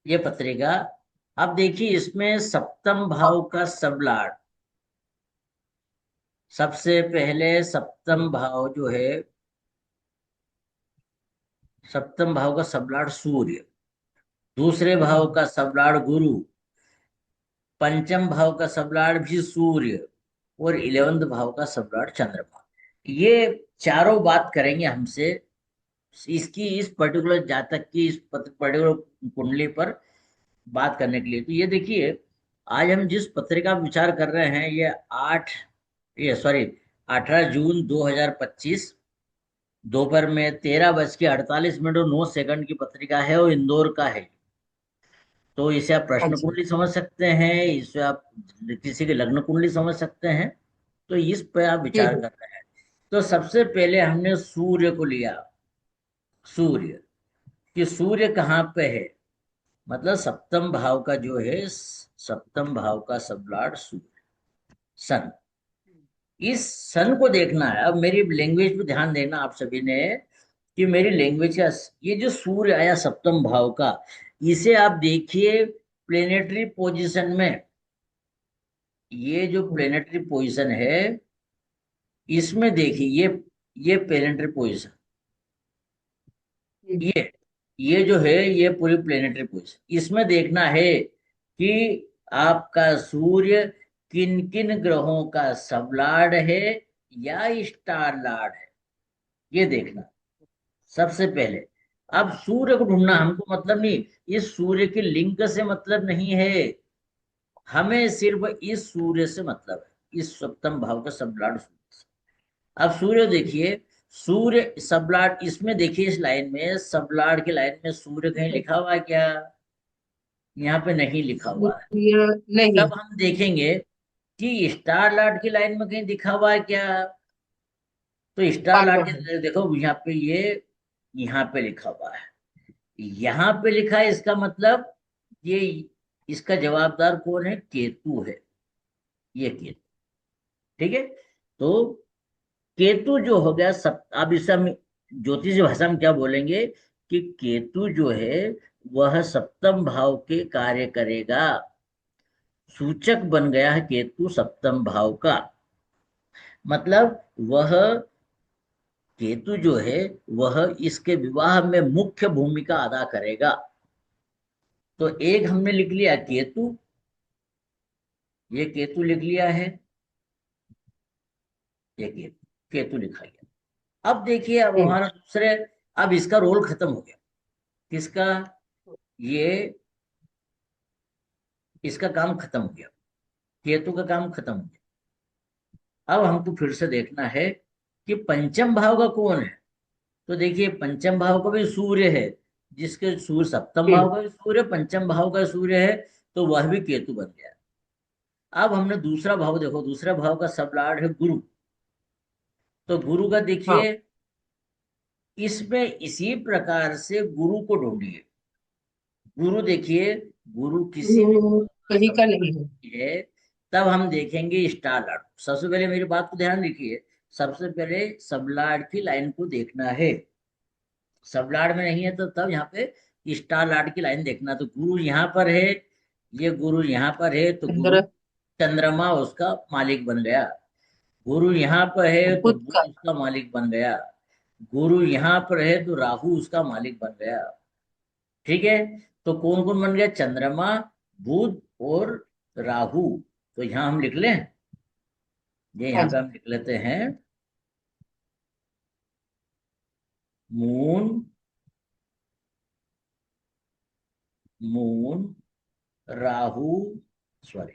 ये पत्रिका। अब देखिए इसमें सप्तम भाव का सबलाट। सबसे पहले सप्तम भाव जो है, सप्तम भाव का सबलाट सूर्य, दूसरे भाव का सबलाट गुरु, पंचम भाव का सबलाट भी सूर्य, और 11वें भाव का सबलाट चंद्रमा। ये चारों बात करेंगे हमसे इसकी, इस पर्टिकुलर जातक की, इस पर्टिकुलर कुंडली पर बात करने के लिए। तो ये देखिए, आज हम जिस पत्रिका पर विचार कर रहे हैं, ये 18 जून 2025 दोपहर में 13:48 और 9 सेकंड की पत्रिका है, और इंदौर का है। तो इसे आप हाँ प्रश्न जी। कुंडली समझ सकते हैं, इसे आप किसी की लग्न कुंडली समझ सकते हैं। तो इस पे आप विचार हम्म। कर रहे हैं। तो सबसे पहले हमने सूर्य को लिया। सूर्य, कि सूर्य कहाँ पे है, मतलब सप्तम भाव का जो है, सप्तम भाव का सबलॉर्ड सूर्य, सन। इस सन को देखना है। अब मेरी लैंग्वेज पे ध्यान देना आप सभी ने, कि मेरी लैंग्वेज का ये जो सूर्य आया सप्तम भाव का, इसे आप देखिए प्लेनेटरी पोजीशन में। ये जो प्लेनेटरी पोजीशन है, इसमें देखिए ये प्लेनेटरी पोजीशन, हम्म। ये ये जो है, ये पूरी प्लेनेटरी पोजीशन, इसमें देखना है कि आपका सूर्य किन किन ग्रहों का सबलार्ड है या स्टार लॉर्ड है, ये देखना सबसे पहले। अब सूर्य को ढूंढना हमको मतलब नहीं, इस सूर्य के लिंक से मतलब नहीं है, हमें सिर्फ इस सूर्य से मतलब है, इस सप्तम भाव का सबलार्ड सूर्य से। अब सूर्य देखिए, सूर्य सबलार्ड, इसमें देखिए इस लाइन में, सबलार्ड की लाइन में सूर्य कहीं लिखा हुआ है क्या? यहाँ पे नहीं लिखा हुआ है। सूर्य नहीं। तब हम देखेंगे कि स्टार लॉर्ड की लाइन में कहीं दिखा हुआ है क्या? तो स्टार लॉर्ड पालवा है। के देखो यहाँ पे, ये यहाँ पे लिखा हुआ है, यहाँ पे लिखा है, इसका मतलब ये, इसका जवाबदार कौन है? केतु है, ये केतु। ठीक है। तो केतु जो हो गया सब, अब इसे हम ज्योतिष भाषा में क्या बोलेंगे, कि केतु जो है वह सप्तम भाव के कार्य करेगा। सूचक बन गया है केतु सप्तम भाव का, मतलब वह केतु जो है वह इसके विवाह में मुख्य भूमिका अदा करेगा। तो एक हमने लिख लिया केतु, ये केतु लिख लिया है, ये केतु, केतु लिखा गया। अब देखिए, अब हम्म। हमारा दूसरे, अब इसका रोल खत्म हो गया। किसका? ये, इसका काम खत्म हो गया, केतु का काम खत्म हो गया। अब हमको फिर से देखना है कि पंचम भाव का कौन है। तो देखिए पंचम भाव का भी सूर्य है, जिसके सूर्य सप्तम हम्म। भाव का भी सूर्य, पंचम भाव का सूर्य है, तो वह भी केतु बन गया। अब हमने दूसरा भाव देखो, दूसरा भाव का सब लॉर्ड है गुरु। तो गुरु का हाँ। देखिए, इसमें इसी प्रकार से गुरु को ढूंढिए। गुरु देखिए, गुरु किसी भी गुरु भाव का कहीं सब का नहीं है। है, तब हम देखेंगे स्टार लॉर्ड। सबसे पहले मेरी बात को ध्यान रखिए, सबसे पहले सब लॉर्ड की लाइन को देखना है। सब लॉर्ड में नहीं है तो तब यहाँ पे स्टार लॉर्ड की लाइन देखना। तो गुरु यहाँ पर है, ये गुरु यहाँ पर है, तो गुरु चंद्र। चंद्रमा उसका मालिक बन गया। गुरु यहाँ पर है तो बुध का। बुध उसका मालिक बन गया। गुरु यहाँ पर है तो राहु उसका मालिक बन गया। ठीक है। तो कौन कौन बन गया? चंद्रमा, बुध और राहु। तो यहाँ हम लिख लें, ये हाँ यहाँ पे जी। हम लिख लेते हैं, मून, मून, राहु, सॉरी,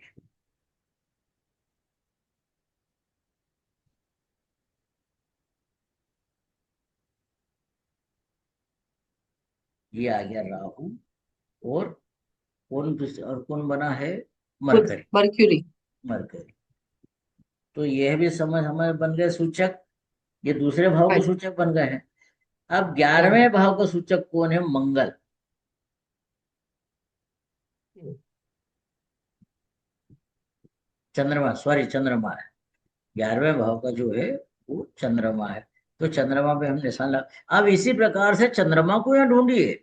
ये आ गया राहु, और और कौन बना है? बुध, मरकरी। मर्क्यूरी। मरकरी। तो यह भी समझ हमारे बन गए सूचक, ये दूसरे भाव हाँ के जी। सूचक बन गए हैं। अब हम्म। 11वें भाव का सूचक कौन है? मंगल। हम्म। चंद्रमा, सॉरी, चंद्रमा है। 11वें भाव का जो है वो चंद्रमा है। तो चंद्रमा पे हम निशान लगा। अब इसी प्रकार से चंद्रमा को यहाँ ढूंढिए,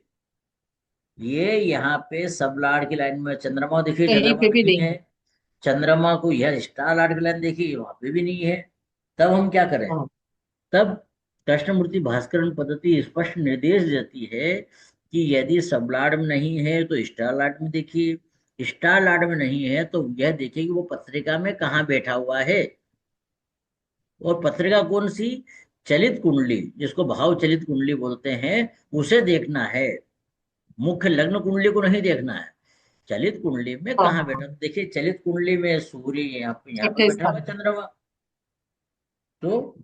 ये यहाँ पे सब लाड की लाइन में चंद्रमा, देखिए कहीं चंद्रमा पे भी नहीं नहीं है। है। चंद्रमा को यह स्टार लाड की लाइन देखिए, वहां पे भी नहीं है। तब हम क्या करें? हाँ तब कृष्णमूर्ति भास्करन पद्धति स्पष्ट निर्देश देती है कि यदि सबलाड में नहीं है तो स्टार लाड में देखिए, स्टार लाड में नहीं है तो यह देखिए कि वो पत्रिका में कहाँ बैठा हुआ है। और पत्रिका कौन सी? चलित कुंडली, जिसको भाव चलित कुंडली बोलते हैं, उसे देखना है। मुख्य लग्न कुंडली को नहीं देखना है। चलित कुंडली में हाँ कहाँ बैठा, हाँ। तो देखिए चलित कुंडली में सूर्य यहाँ पे छठे बैठा हुआ है, स्थान पे। चंद्रमा। तो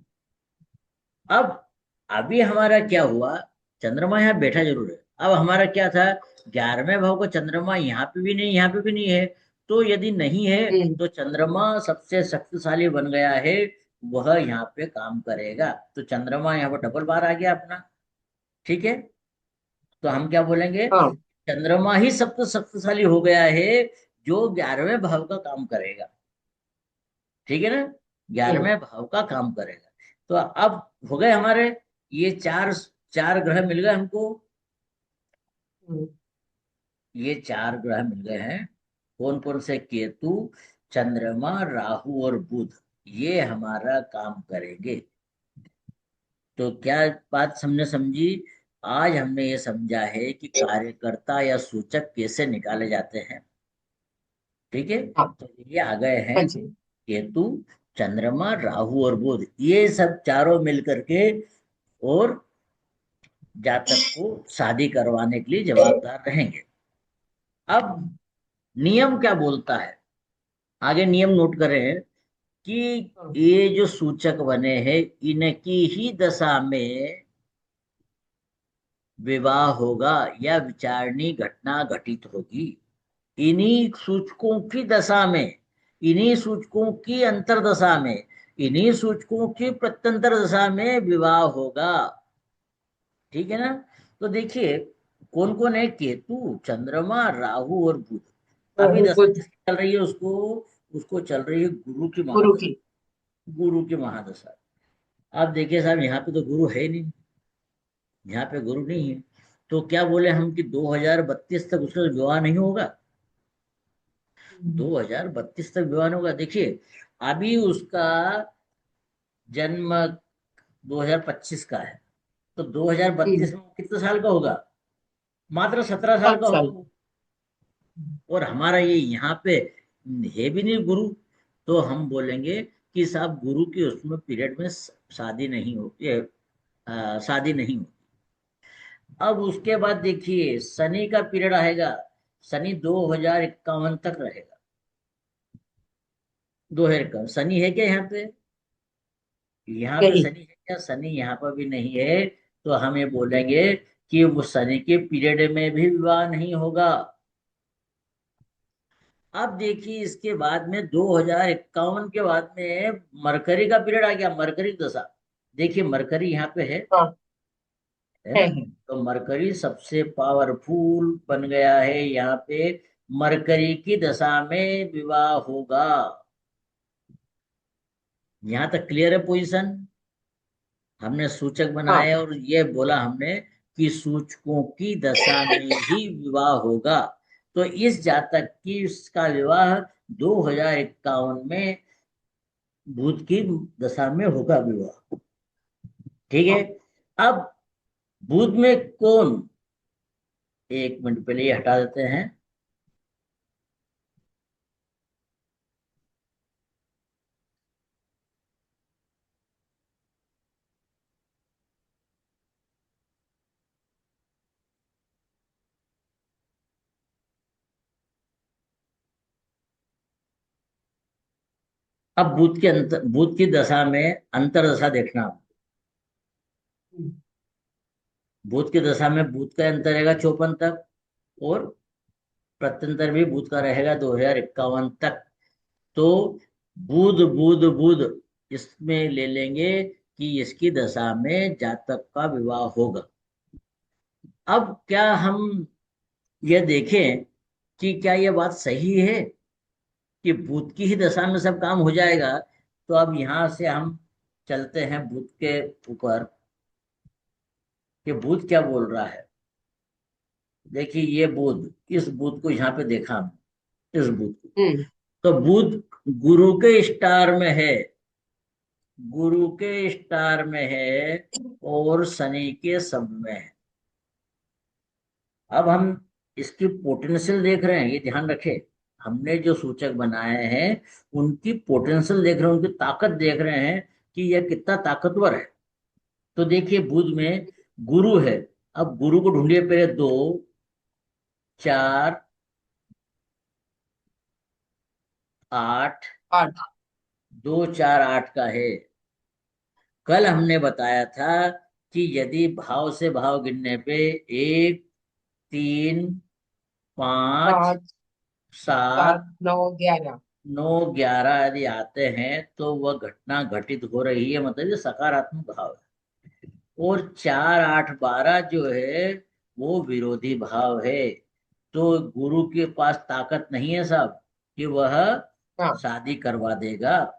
अब अभी हमारा क्या हुआ? चंद्रमा यहाँ बैठा जरूर है। अब हमारा क्या था? 11वें भाव का चंद्रमा यहाँ पे भी नहीं, यहाँ पे भी नहीं है। तो यदि नहीं है हम्म। तो चंद्रमा सबसे शक्तिशाली बन गया है, वह यहाँ पे काम करेगा। तो चंद्रमा यहाँ पर डबल बार आ गया अपना। ठीक है, तो हम क्या बोलेंगे? हाँ। चंद्रमा ही सबसे शक्तिशाली हो गया है, जो 11वें भाव का काम करेगा। ठीक है ना? हम्म। 11वें भाव का काम करेगा। तो अब हो गए हमारे ये चार, चार ग्रह मिल गए हमको। हम्म। ये चार ग्रह मिल गए हैं। कौन कौन से? केतु, चंद्रमा, राहु और बुध। ये हमारा काम करेंगे। तो क्या बात हमने समझी? आज हमने ये समझा है कि कार्यकर्ता या सूचक कैसे निकाले जाते हैं। ठीक है, हाँ। तो ये आ गए हैं हाँ जी। केतु, चंद्रमा, राहु और बुध, ये सब चारों मिल करके और जातक को शादी करवाने के लिए जवाबदार रहेंगे। अब नियम क्या बोलता है? आगे नियम नोट करें कि हाँ। ये जो सूचक बने हैं, इनकी ही दशा में विवाह होगा या विचारणी घटना घटित होगी। इन्हीं सूचकों की दशा में, इन्हीं सूचकों की अंतरदशा में, इन्हीं सूचकों की प्रत्यंतर दशा में विवाह होगा। ठीक है ना? तो देखिए कौन कौन है? केतु, चंद्रमा, राहु और बुध। अभी राहु दशा बुध। किसकी चल रही है? उसको उसको चल रही है गुरु की गुरु महादशा। की। गुरु की महादशा। अब देखिए साहब, यहाँ पे तो गुरु है ही नहीं, यहाँ पे गुरु नहीं है। तो क्या बोले हम कि 2032 तक उसका विवाह नहीं होगा? हम्म। 2032 तक विवाह नहीं होगा। देखिए अभी उसका जन्म 2025 का है, तो 2032 हम्म। में वो कितने साल का होगा? मात्र 17 साल 7 का साल। होगा। और हमारा ये यहाँ पे है भी नहीं गुरु। तो हम बोलेंगे कि साहब गुरु की उसमें पीरियड में शादी नहीं होती है, शादी नहीं होती। अब उसके बाद देखिए शनि का पीरियड आएगा। शनि 2051 तक रहेगा। 2051 शनि है क्या यहाँ पे? यहाँ पे नहीं। शनि है क्या? शनि यहाँ पर भी नहीं है। तो हम ये बोलेंगे कि वो शनि के पीरियड में भी विवाह नहीं होगा। अब देखिए इसके बाद में 2051 के बाद में मरकरी का पीरियड आ गया, मरकरी की दशा। देखिए मरकरी यहाँ पे हाँ। है ना? है। तो मरकरी सबसे पावरफुल बन गया है यहाँ पे। मरकरी की दशा में विवाह होगा। यहाँ तक क्लियर है पोजीशन? हमने सूचक हाँ। बनाए और ये बोला हमने कि सूचकों की दशा में ही विवाह होगा। तो इस जातक की इसका विवाह 2051 में बुध की दशा में होगा विवाह। ठीक है। हाँ। अब बुध में कौन? एक मिनट पहले ये हटा देते हैं। अब बुध के अंतर, बुध की दशा में अंतरदशा देखना। हम्म। बुध की दशा में बुध का अंतर रहेगा 54 तक, और प्रत्यंतर भी बुध का रहेगा 2051 तक। तो बुध बुध बुध इसमें ले लेंगे कि इसकी दशा में जातक का विवाह होगा। अब क्या हम यह देखें कि क्या यह बात सही है कि बुध की ही दशा में सब काम हो जाएगा? तो अब यहां से हम चलते हैं बुध के ऊपर कि बुध क्या बोल रहा है। देखिए ये बुध, इस बुध को यहाँ पे देखा हमने, इस बुध को। हम्म। तो बुध गुरु के स्टार में है, गुरु के स्टार में है, और शनि के सब में है। अब हम इसकी पोटेंशियल देख रहे हैं, ये ध्यान रखें। हमने जो सूचक बनाए हैं उनकी पोटेंशियल देख रहे हैं, उनकी ताकत देख रहे हैं कि यह कितना ताकतवर है। तो देखिए बुध में गुरु है। अब गुरु को ढूंढिए पहले, 2, 4, 8, 8। 2, 4, 8 का है। कल हमने बताया था कि यदि भाव से भाव गिनने पे 1, 3, 5, 5, 7, सात 9, 11। 9, 11 यदि आते हैं तो वह घटना घटित हो रही है, मतलब ये सकारात्मक भाव है। और 4, 8, 12 जो है वो विरोधी भाव है। तो गुरु के पास ताकत नहीं है साहब कि वह हाँ। शादी करवा देगा।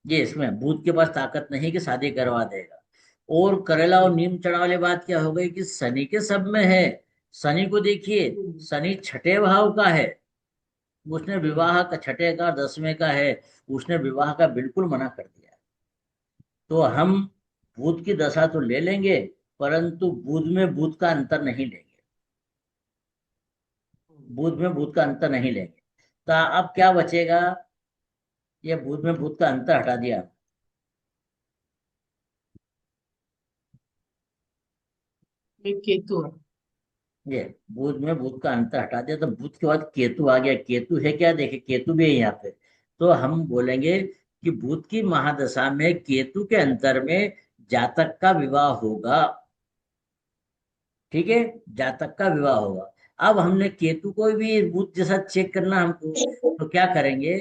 ये इसमें बुध के पास ताकत नहीं कि शादी करवा देगा। और करेला और नीम चढ़ा वाली बात क्या हो गई कि शनि के सब में है। शनि को देखिए, हम्म। शनि छठे भाव का है। उसने हम्म। विवाह का, छठे का 10वें का है, उसने विवाह का बिल्कुल मना कर दिया। तो हम बुध की दशा तो ले लेंगे, परंतु बुध में बुध का अंतर नहीं लेंगे, बुध में बुध का अंतर नहीं लेंगे। तो अब क्या बचेगा, ये बुध में बुध का अंतर हटा दिया। ये केतु है। ये बुध में बुध का अंतर हटा दिया, तो बुध के बाद केतु आ गया। केतु है क्या, देखिए केतु भी है यहाँ पे। तो हम बोलेंगे कि बुध की महादशा में केतु के अंतर में जातक का विवाह होगा। ठीक है, जातक का विवाह होगा। अब हमने केतु को भी बुध जैसा चेक करना हमको, तो क्या करेंगे,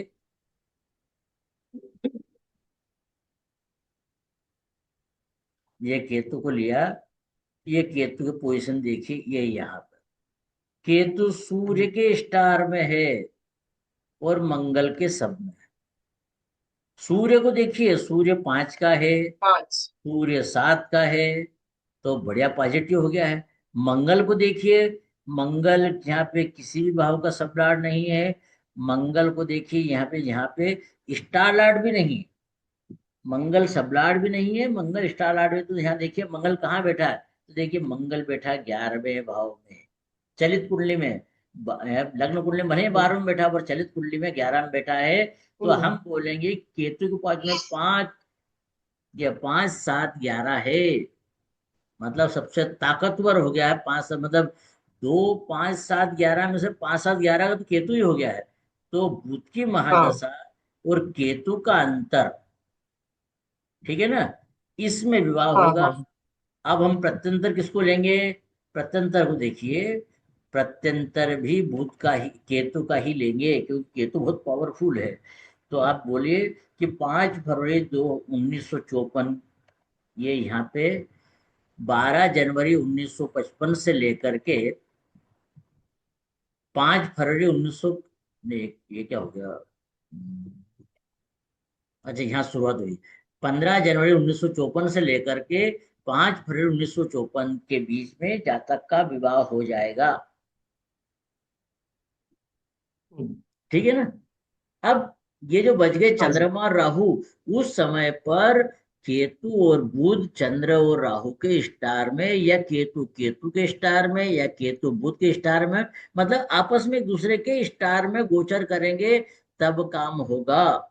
ये केतु को लिया, ये केतु की पोजीशन देखिए, ये यहाँ पर केतु सूर्य हम्म। के स्टार में है और मंगल के सब में है। सूर्य को देखिए, सूर्य 5 का है, 5। सूर्य 7 का है, तो बढ़िया पॉजिटिव हो गया है। मंगल को देखिए, मंगल यहाँ पे किसी भी भाव का सबलॉर्ड नहीं है। मंगल को देखिए यहाँ पे स्टार लॉर्ड भी नहीं है। मंगल सबलॉर्ड भी नहीं है, मंगल स्टार लॉर्ड भी। तो यहाँ देखिए मंगल कहाँ बैठा है, तो देखिए मंगल बैठा 11वें भाव में, चलित कुंडली में। लग्न कुंडली में भले 12वें में बैठा, पर चलित कुंडली में 11 में बैठा है। तो हम्म। हम बोलेंगे केतु के पास में 5, या 5, 7, 11 है, मतलब सबसे ताकतवर हो गया है। मतलब 2, 5, 7, 11 में से 5, 7, 11 का तो केतु ही हो गया है। तो बुध की हाँ। महादशा और केतु का अंतर, ठीक है ना, इसमें विवाह हाँ। होगा। हाँ। अब हम प्रत्यंतर किसको लेंगे, प्रत्यंतर को देखिए, प्रत्यंतर भी बुध का ही, केतु का ही लेंगे, क्योंकि केतु बहुत पावरफुल है। तो आप बोलिए कि 5 फरवरी 1954, ये यहाँ पे 12 जनवरी 1955 से लेकर के 5 फरवरी 1900, नहीं ये क्या हो गया, अच्छा यहाँ शुरुआत हुई 15 जनवरी 1954 से लेकर के 5 फरवरी 1954 के बीच में जातक का विवाह हो जाएगा। हम्म। ठीक है ना। अब ये जो बच गए हाँ जी। चंद्रमा और राहु, उस समय पर केतु और बुध चंद्र और राहु के स्टार में, या केतु केतु के स्टार में, या केतु बुध के स्टार में, मतलब आपस में एक दूसरे के स्टार में गोचर करेंगे, तब काम होगा।